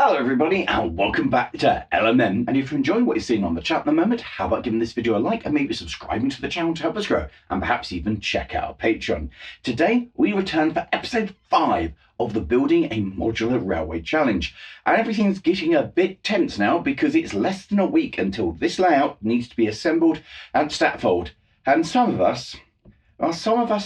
Hello everybody and welcome back to LMM, and if you're enjoying what you're seeing on the chat at the moment, how about giving this video a like and maybe subscribing to the channel to help us grow, and perhaps even check out our Patreon. Today we return for episode 5 of the Building a Modular Railway Challenge, and everything's getting a bit tense now because it's less than a week until this layout needs to be assembled and scaffolded, and some of us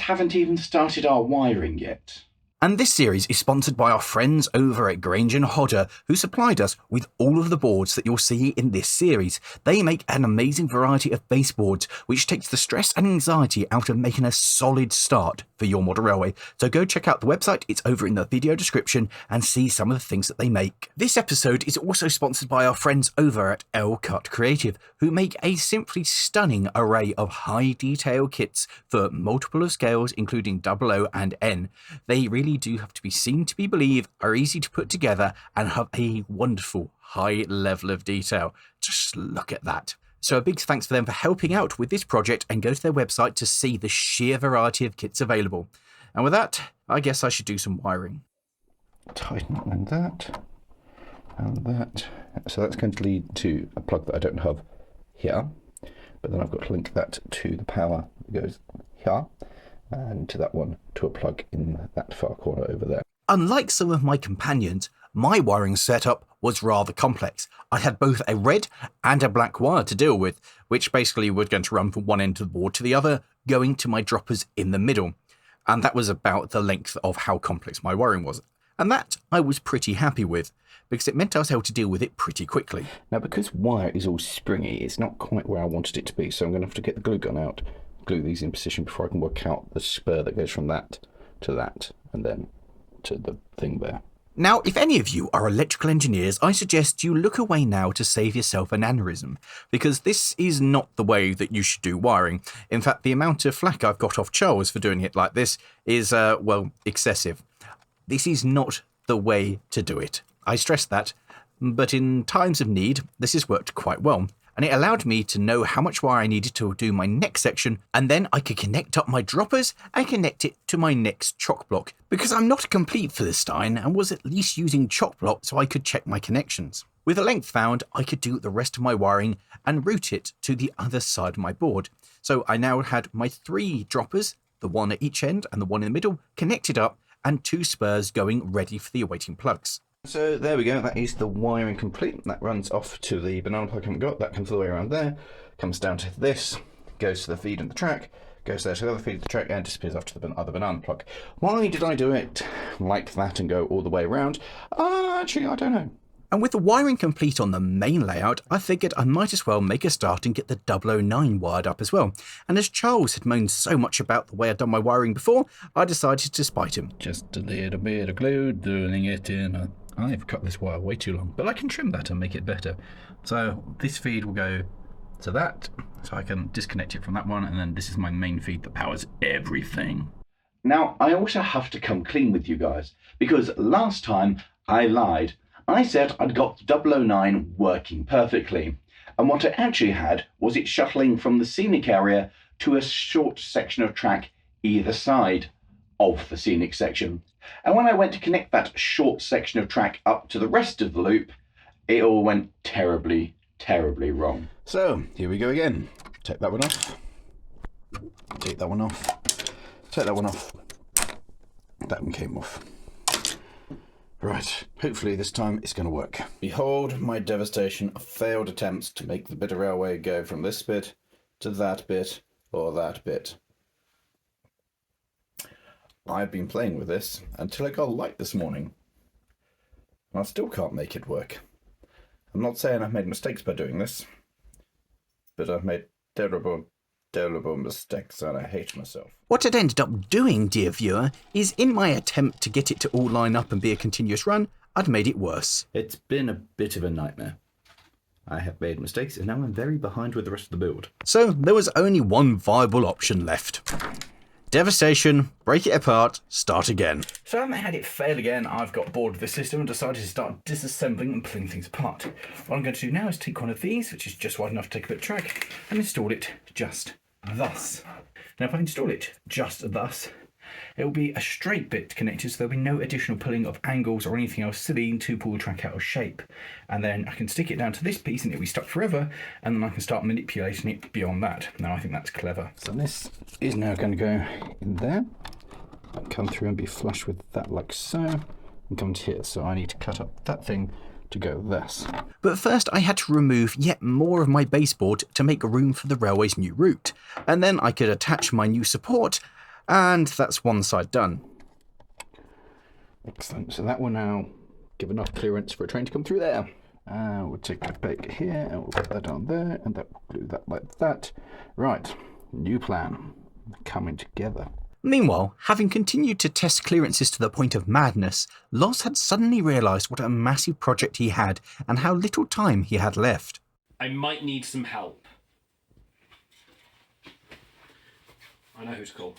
haven't even started our wiring yet. And this series is sponsored by our friends over at Grange & Hodder, who supplied us with all of the boards that you'll see in this series. They make an amazing variety of baseboards, which takes the stress and anxiety out of making a solid start for your model railway. So go check out the website, it's over in the video description, and see some of the things that they make. This episode is also sponsored by our friends over at Cut Creative, who make a simply stunning array of high detail kits for multiple of scales, including 00 and N. They really do have to be seen to be believed, are easy to put together, and have a wonderful high level of detail. Just look at that. So a big thanks for them for helping out with this project, and go to their website to see the sheer variety of kits available. And with that, I guess I should do some wiring. Tighten up and that. So that's going to lead to a plug that I don't have here, but then I've got to link that to the power that goes here, and to that one to a plug in that far corner over there. Unlike some of my companions, my wiring setup was rather complex. I had both a red and a black wire to deal with, which basically was going to run from one end of the board to the other, going to my droppers in the middle. And that was about the length of how complex my wiring was. And that I was pretty happy with, because it meant I was able to deal with it pretty quickly. Now, because wire is all springy, it's not quite where I wanted it to be, so I'm going to have to get the glue gun out, glue these in position before I can work out the spur that goes from that, and then to the thing there. Now, if any of you are electrical engineers, I suggest you look away now to save yourself an aneurysm, because this is not the way that you should do wiring. In fact, the amount of flack I've got off Charles for doing it like this is, excessive. This is not the way to do it. I stress that, but in times of need, this has worked quite well. And it allowed me to know how much wire I needed to do my next section, and then I could connect up my droppers and connect it to my next chock block, because I'm not a complete Philistine and was at least using chock block so I could check my connections. With the length found, I could do the rest of my wiring and route it to the other side of my board. So I now had my 3 droppers, the one at each end and the one in the middle, connected up, and 2 spurs going ready for the awaiting plugs. So there we go, that is the wiring complete. That runs off to the banana plug I haven't got, that comes all the way around there, comes down to this, goes to the feed and the track, goes there to the other feed of the track, and disappears off to the other banana plug. Why did I do it like that and go all the way around? Actually, I don't know. And with the wiring complete on the main layout, I figured I might as well make a start and get the 009 wired up as well. And as Charles had moaned so much about the way I'd done my wiring before, I decided to spite him. Just a little bit of glue, doing it in. I've cut this wire way too long, but I can trim that and make it better. So this feed will go to that, so I can disconnect it from that one, and then this is my main feed that powers everything. Now, I also have to come clean with you guys, because last time I lied. I said I'd got 009 working perfectly, and what I actually had was it shuttling from the scenic area to a short section of track either side of the scenic section. And when I went to connect that short section of track up to the rest of the loop, it all went terribly, terribly wrong. So, here we go again. Take that one off. Take that one off. Take that one off. That one came off. Right, hopefully this time it's going to work. Behold my devastation of failed attempts to make the bit of railway go from this bit to that bit or that bit. I've been playing with this until I got a light this morning. And I still can't make it work. I'm not saying I've made mistakes by doing this, but I've made terrible mistakes and I hate myself. What I'd ended up doing, dear viewer, is in my attempt to get it to all line up and be a continuous run, I'd made it worse. It's been a bit of a nightmare. I have made mistakes and now I'm very behind with the rest of the build. So there was only one viable option left. Devastation, break it apart, start again. So I had it fail again. I've got bored with the system and decided to start disassembling and pulling things apart. What I'm going to do now is take one of these, which is just wide enough to take a bit of track, and install it just thus. Now if I install it just thus, it will be a straight bit connected, so there'll be no additional pulling of angles or anything else silly to pull the track out of shape. And then I can stick it down to this piece and it'll be stuck forever, and then I can start manipulating it beyond that. Now I think that's clever. So this is now going to go in there, and come through and be flush with that like so, and come to here. So I need to cut up that thing to go this. But first I had to remove yet more of my baseboard to make room for the railway's new route, and then I could attach my new support, and that's one side done. Excellent. So that will now give enough clearance for a train to come through there. We'll take that back here and we'll put that on there, and that will glue that like that. Right, new plan coming together. Meanwhile, having continued to test clearances to the point of madness, Loz had suddenly realised what a massive project he had and how little time he had left. I might need some help. I know who to call.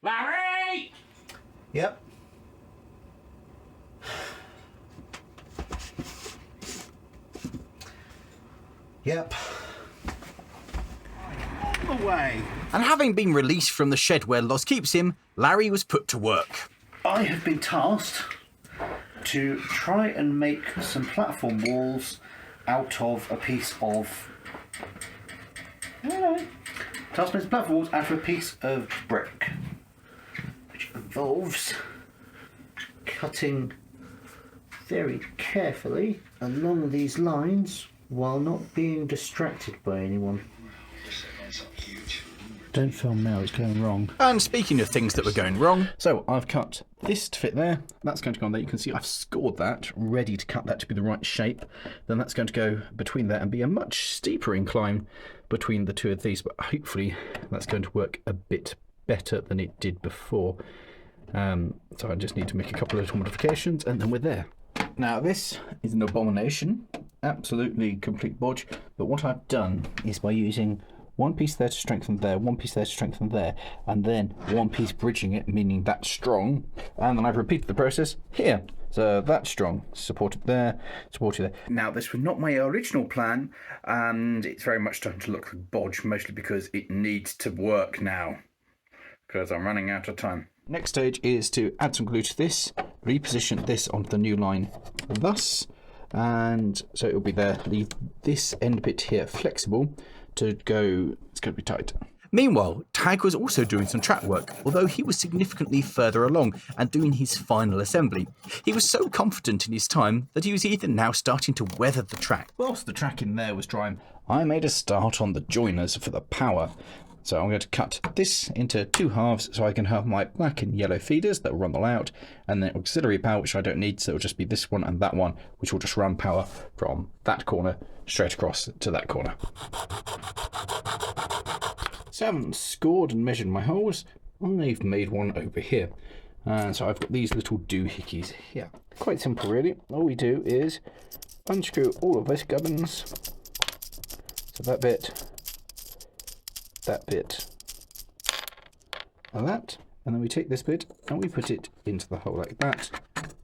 Lawrie! Yep. Yep. Away. And having been released from the shed where Loz keeps him, Larry was put to work. I have been tasked to try and make some platform walls out of a piece of... Tasked me some platform walls out of a piece of brick, which involves cutting very carefully along these lines while not being distracted by anyone. Don't film now, it's going wrong. And speaking of things that were going wrong, So I've cut this to fit there. That's going to go on there. You can see I've scored that, ready to cut that to be the right shape. Then that's going to go between there and be a much steeper incline between the two of these. But hopefully that's going to work a bit better than it did before. So I just need to make a couple of little modifications and then we're there. Now this is an abomination, absolutely complete bodge. But what I've done is by using one piece there to strengthen there, one piece there to strengthen there, and then one piece bridging it, meaning that's strong. And then I've repeated the process here. So that's strong, supported there, supported there. now this was not my original plan, and it's very much starting to look like bodge, mostly because it needs to work now, because I'm running out of time. Next stage is to add some glue to this, reposition this onto the new line thus, and so it'll be there. Leave this end bit here flexible to go, it's going to be tight. Meanwhile, Tag was also doing some track work, although he was significantly further along and doing his final assembly. He was so confident in his time that he was even now starting to weather the track. Whilst the track in there was drying, I made a start on the joiners for the power. So I'm going to cut this into two halves so I can have my black and yellow feeders that will run the layout, and then auxiliary power, which I don't need, so it'll just be this one and that one, which will just run power from that corner straight across to that corner. So I haven't scored and measured my holes. I've made one over here. And so I've got these little doohickeys here. Quite simple really. All we do is unscrew all of those gubbins. So that bit, and that, and then we take this bit and we put it into the hole like that.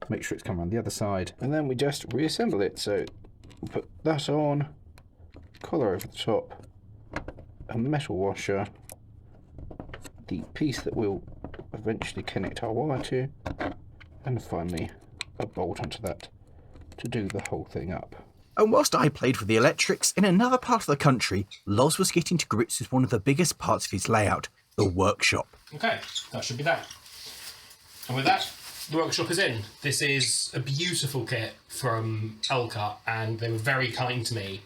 Make sure it's come around the other side, and then we just reassemble it. So we'll put that on, collar over the top, a metal washer, the piece that we'll eventually connect our wire to, and finally a bolt onto that to do the whole thing up. And whilst I played with the electrics, in another part of the country, Loz was getting to grips with one of the biggest parts of his layout, the workshop. Okay, that should be that. And with that, the workshop is in. This is a beautiful kit from Elka, and they were very kind to me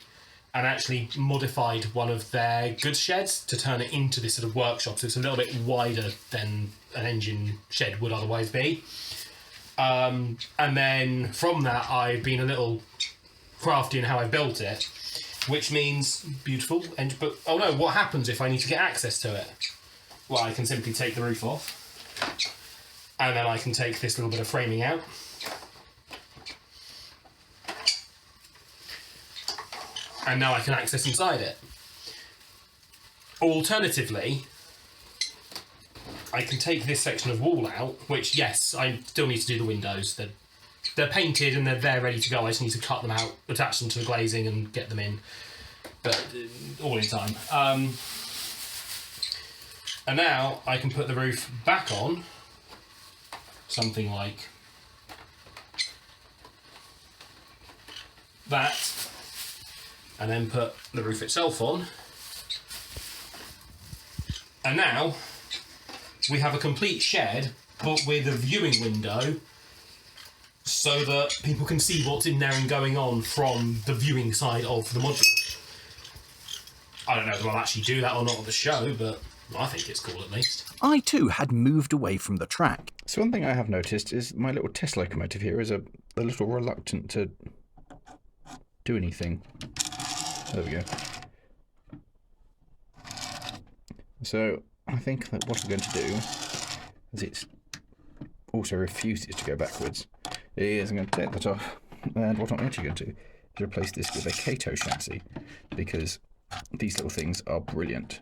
and actually modified one of their goods sheds to turn it into this sort of workshop, so it's a little bit wider than an engine shed would otherwise be. And then from that, I've been a little crafty in how I built it, which means beautiful. But oh no, what happens if I need to get access to it? Well, I can simply take the roof off, and then I can take this little bit of framing out, and now I can access inside it. Alternatively, I can take this section of wall out, which, yes, I still need to do the windows. They're painted and they're ready to go. I just need to cut them out, attach them to the glazing and get them in, but all in time. And now I can put the roof back on, something like that, and then put the roof itself on. And now we have a complete shed, but with a viewing window, so that people can see what's in there and going on from the viewing side of the modular. I don't know if I'll actually do that or not on the show, but I think it's cool at least. I too had moved away from the track. So one thing I have noticed is my little test locomotive here is a little reluctant to do anything. There we go. So I think that what I'm going to do, as it also refuses to go backwards, is I'm going to take that off, and what I'm actually going to do is replace this with a Kato chassis, because these little things are brilliant.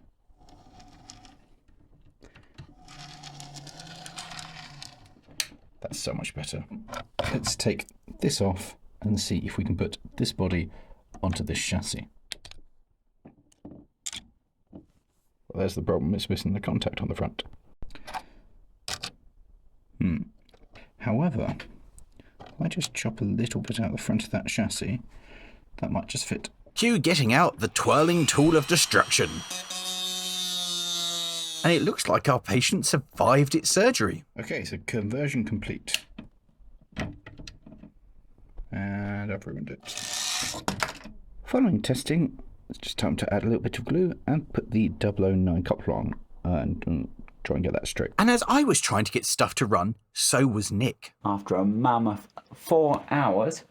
That's so much better. Let's take this off and see if we can put this body onto this chassis. Well, there's the problem, it's missing the contact on the front. However, if I just chop a little bit out the front of that chassis, that might just fit. Cue getting out the twirling tool of destruction. And it looks like our patient survived its surgery. Okay, so conversion complete. And I've ruined it. Following testing, it's just time to add a little bit of glue and put the 009 coupler on and try and get that straight. And as I was trying to get stuff to run, so was Nick. After a mammoth 4 hours,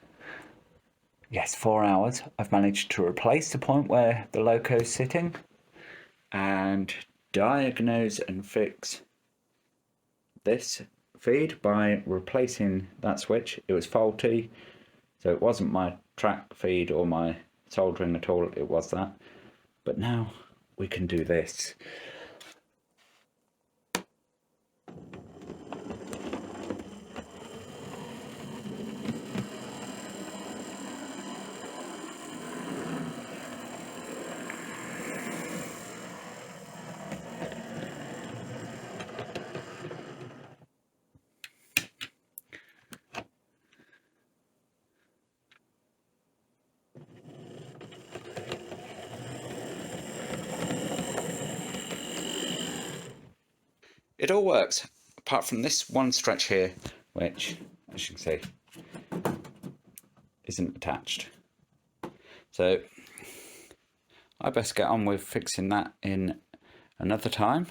yes, 4 hours, I've managed to replace the point where the Loco's sitting and diagnose and fix this feed by replacing that switch. It was faulty, so it wasn't my track feed or my soldering at all, it was that. But now we can do this. It all works, apart from this one stretch here, which, as you can see, isn't attached. So, I best get on with fixing that in another time,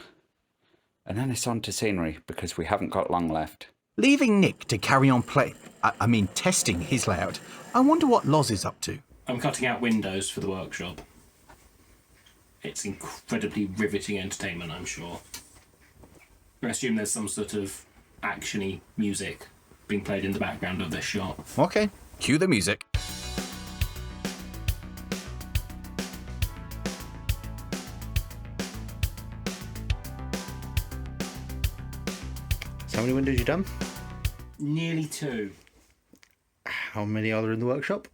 and then it's on to scenery, because we haven't got long left. Leaving Nick to carry on testing his layout, I wonder what Loz is up to. I'm cutting out windows for the workshop. It's incredibly riveting entertainment, I'm sure. I assume there's some sort of action-y music being played in the background of this shot. Okay, cue the music. So how many windows you done? Nearly 2. How many are there in the workshop?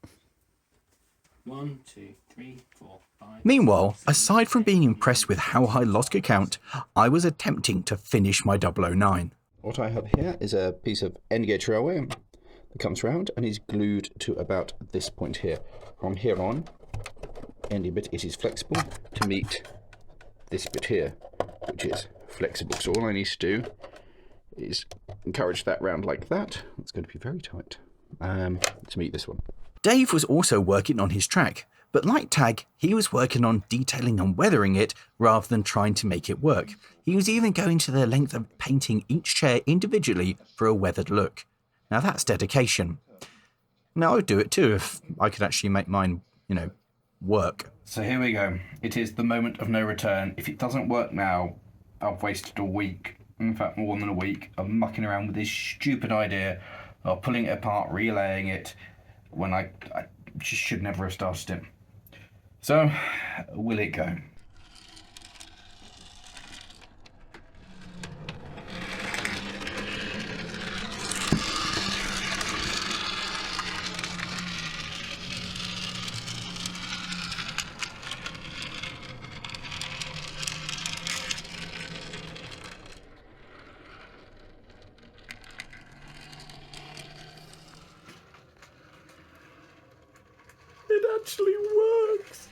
1, 2, 3, 4, 5. Meanwhile, aside from being impressed with how high Loz could count, I was attempting to finish my 009. What I have here is a piece of N-gauge railway that comes round and is glued to about this point here. From here on, any bit it is flexible to meet this bit here, which is flexible. So all I need to do is encourage that round like that. It's going to be very tight to meet this one. Dave was also working on his track, but like Tag, he was working on detailing and weathering it rather than trying to make it work. He was even going to the length of painting each chair individually for a weathered look. Now that's dedication. Now I would do it too if I could actually make mine, work. So here we go. It is the moment of no return. If it doesn't work now, I've wasted a week, in fact more than a week, of mucking around with this stupid idea of pulling it apart, relaying it, when I just should never have started it. So, will it go? actually works.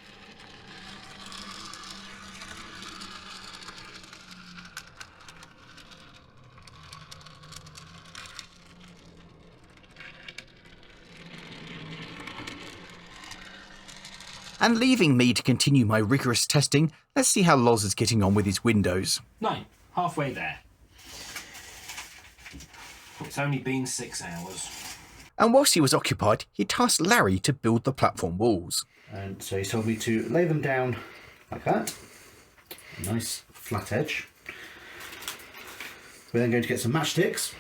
And leaving me to continue my rigorous testing, let's see how Loz is getting on with his windows. 9, halfway there. It's only been 6 hours. And whilst he was occupied, he tasked Lawrie to build the platform walls. And so he told me to lay them down like that. A nice flat edge. We're then going to get some matchsticks.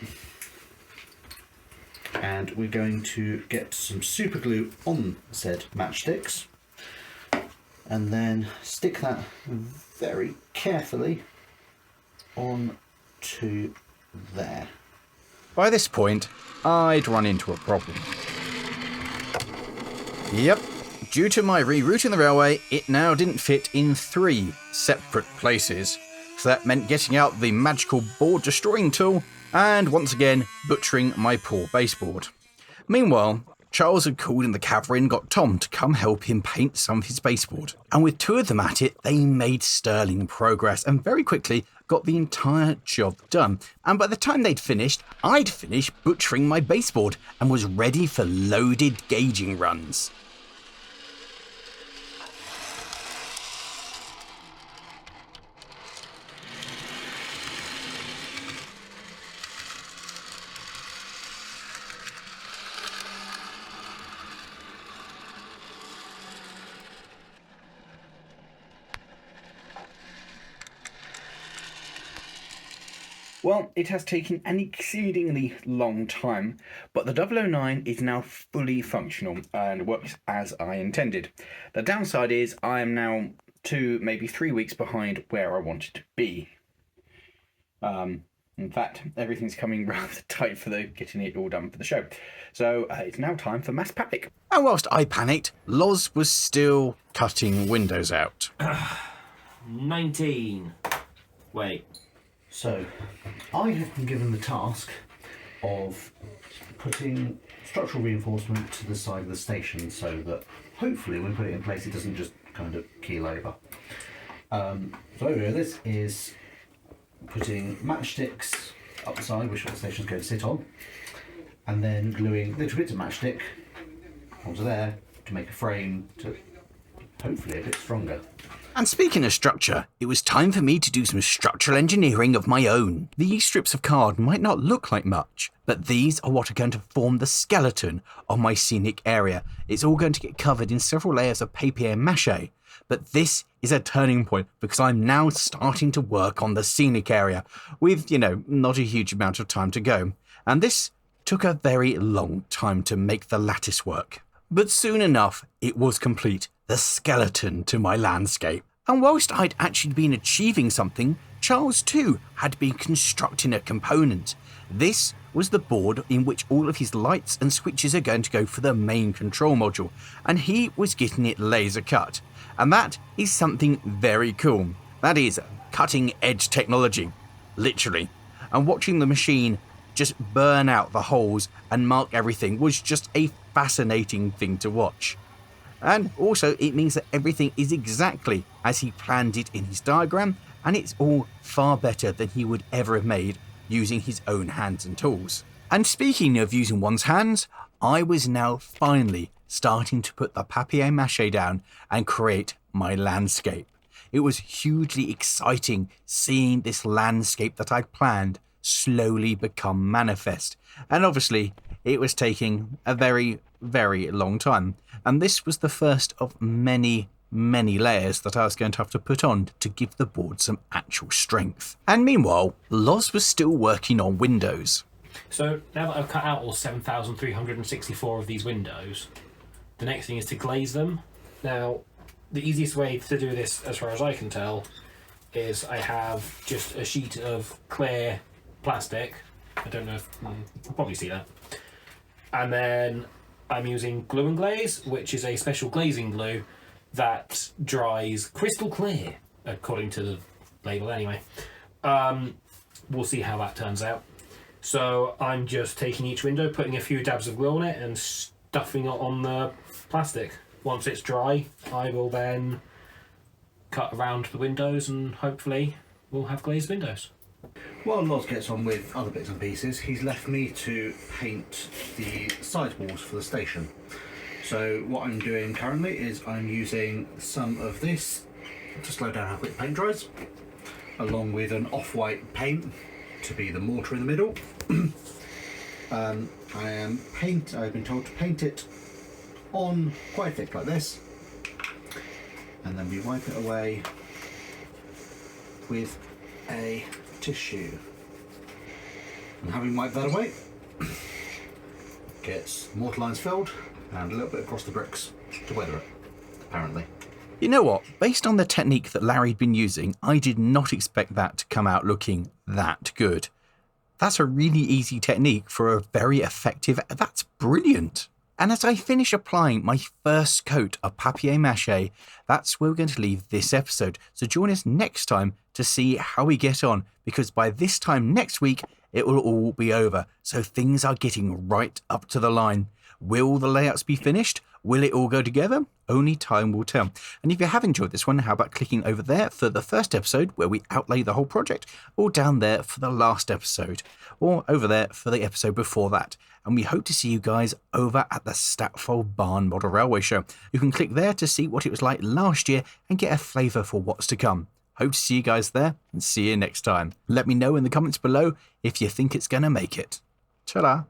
And we're going to get some super glue on said matchsticks. And then stick that very carefully on to there. By this point, I'd run into a problem. Yep, due to my rerouting the railway, it now didn't fit in 3 separate places. So that meant getting out the magical board destroying tool and once again butchering my poor baseboard. Meanwhile, Charles had called in the cavalry and got Tom to come help him paint some of his baseboard. And with 2 of them at it, they made sterling progress and very quickly got the entire job done. And by the time they'd finished, I'd finished butchering my baseboard and was ready for loaded gauging runs. Well, it has taken an exceedingly long time, but the 009 is now fully functional and works as I intended. The downside is I am now 2, maybe 3 weeks behind where I wanted to be. In fact, everything's coming rather tight for getting it all done for the show. So it's now time for mass panic. And whilst I panicked, Loz was still cutting windows out. 19. Wait. So, I have been given the task of putting structural reinforcement to the side of the station so that hopefully when we put it in place it doesn't just kind of keel over. So this is putting matchsticks up the side, which is what the station's going to sit on, and then gluing little bits of matchstick onto there to make a frame to hopefully a bit stronger. And speaking of structure, it was time for me to do some structural engineering of my own. These strips of card might not look like much, but these are what are going to form the skeleton of my scenic area. It's all going to get covered in several layers of papier-mâché, but this is a turning point because I'm now starting to work on the scenic area with, not a huge amount of time to go. And this took a very long time to make the lattice work. But soon enough, it was complete. The skeleton to my landscape. And whilst I'd actually been achieving something, Charles too had been constructing a component. This was the board in which all of his lights and switches are going to go for the main control module, and he was getting it laser cut. And that is something very cool. That is cutting edge technology, literally. And watching the machine just burn out the holes and mark everything was just a fascinating thing to watch. And also it means that everything is exactly as he planned it in his diagram, and it's all far better than he would ever have made using his own hands and tools. And speaking of using one's hands, I was now finally starting to put the papier-mâché down and create my landscape. It was hugely exciting seeing this landscape that I'd planned slowly become manifest. And obviously it was taking a very, very long time. And this was the first of many, many layers that I was going to have to put on to give the board some actual strength. And meanwhile, Loz was still working on windows. So now that I've cut out all 7,364 of these windows, the next thing is to glaze them. Now, the easiest way to do this, as far as I can tell, is I have just a sheet of clear plastic. I don't know if you'll probably see that. And then I'm using glue and glaze, which is a special glazing glue that dries crystal clear, according to the label anyway. We'll see how that turns out. So I'm just taking each window, putting a few dabs of glue on it and stuffing it on the plastic. once it's dry, I will then cut around the windows and hopefully we'll have glazed windows. While Loz gets on with other bits and pieces, he's left me to paint the sidewalls for the station. So what I'm doing currently is I'm using some of this to slow down how quick paint dries, along with an off-white paint to be the mortar in the middle. I've been told to paint it on quite thick like this, and then we wipe it away with a tissue. And having wiped that away, gets mortar lines filled and a little bit across the bricks to weather it, apparently. You know what? Based on the technique that Larry'd been using, I did not expect that to come out looking that good. That's a really easy technique for a very effective. That's brilliant. And as I finish applying my first coat of papier-mâché, that's where we're going to leave this episode. So join us next time to see how we get on, because by this time next week, it will all be over. So things are getting right up to the line. Will the layouts be finished? Will it all go together? Only time will tell. And if you have enjoyed this one, how about clicking over there for the first episode where we outlay the whole project, or down there for the last episode, or over there for the episode before that. And we hope to see you guys over at the Statfold Barn Model Railway Show. You can click there to see what it was like last year and get a flavour for what's to come. Hope to see you guys there, and see you next time. Let me know in the comments below if you think it's going to make it. Ta-da!